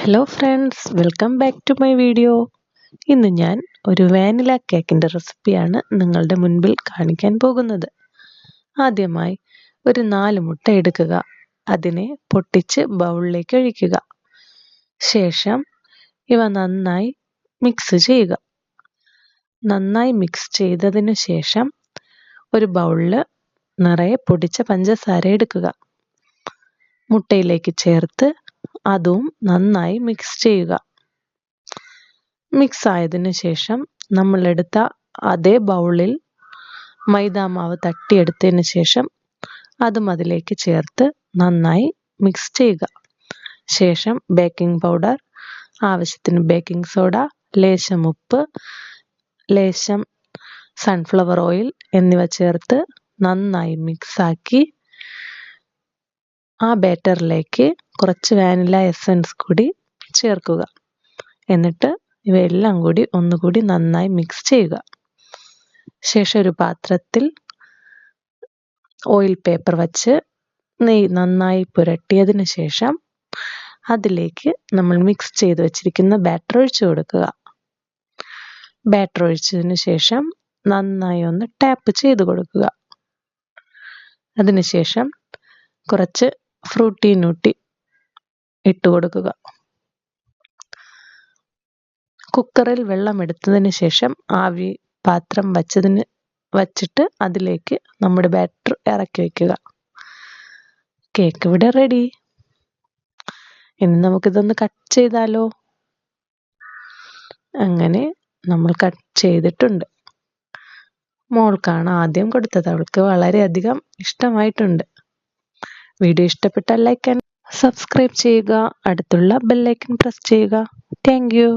Hello friends, welcome back to my video. ഇന്ന് ഞാൻ ഒരു വാനില കേക്കിൻ്റെ റെസിപ്പിയാണ് നിങ്ങളുടെ മുൻപിൽ കാണിക്കാൻ പോകുന്നത്. ആദ്യമായി ഒരു 4 മുട്ട എടുക്കുക. അതിനെ പൊട്ടിച്ച് ബൗളിലേക്ക് ഒഴിക്കുക. ശേഷം ഇവ നന്നായി മിക്സ് ചെയ്യുക. നന്നായി മിക്സ് ചെയ്തതിനു ശേഷം ഒരു ബൗളിൽ നിറയെ പൊടിച്ച പഞ്ചസാര എടുക്കുക. മുട്ടയിലേക്ക് ചേർത്ത് അതും നന്നായി മിക്സ് ചെയ്യുക. മിക്സ് ആയതിനു ശേഷം നമ്മളെടുത്ത അതേ ബൗളിൽ മൈദാമാവ് തട്ടിയെടുത്തതിന് ശേഷം അതും അതിലേക്ക് ചേർത്ത് നന്നായി മിക്സ് ചെയ്യുക. ശേഷം ബേക്കിംഗ് പൗഡർ, ആവശ്യത്തിന് ബേക്കിംഗ് സോഡ, ലേശം ഉപ്പ്, ലേശം സൺഫ്ലവർ ഓയിൽ എന്നിവ ചേർത്ത് നന്നായി മിക്സാക്കി ആ ബാറ്ററിലേക്ക് കുറച്ച് വാനില എസൻസ് കൂടി ചേർക്കുക. എന്നിട്ട് ഇവയെല്ലാം കൂടി ഒന്നുകൂടി നന്നായി മിക്സ് ചെയ്യുക. ശേഷം ഒരു പാത്രത്തിൽ ഓയിൽ പേപ്പർ വച്ച് നെയ്യ് നന്നായി പുരട്ടിയതിന് ശേഷം അതിലേക്ക് നമ്മൾ മിക്സ് ചെയ്ത് വെച്ചിരിക്കുന്ന ബാറ്റർ ഒഴിച്ചു കൊടുക്കുക. ബാറ്റർ ഒഴിച്ചതിന് ശേഷം നന്നായി ഒന്ന് ടാപ്പ് ചെയ്ത് കൊടുക്കുക. അതിനുശേഷം കുറച്ച് ഫ്രൂട്ടി നൂട്ടി ഇട്ട് കൊടുക്കുക. കുക്കറിൽ വെള്ളം എടുത്തതിന് ശേഷം ആവി പാത്രം വച്ചിട്ട് അതിലേക്ക് നമ്മുടെ ബാറ്റർ ഇറക്കി വയ്ക്കുക. കേക്ക് ഇവിടെ റെഡി. ഇനി നമുക്കിതൊന്ന് കട്ട് ചെയ്താലോ? അങ്ങനെ നമ്മൾ കട്ട് ചെയ്തിട്ടുണ്ട്. മോൾക്കാണ് ആദ്യം കൊടുത്തത്. അവൾക്ക് വളരെയധികം ഇഷ്ടമായിട്ടുണ്ട്. വീഡിയോ ഇഷ്ടപ്പെട്ടാൽ ലൈക്ക് ആൻഡ് സബ്സ്ക്രൈബ് ചെയ്യുക. അടുത്തുള്ള ബെൽ ഐക്കൺ പ്രസ് ചെയ്യുക. Thank you.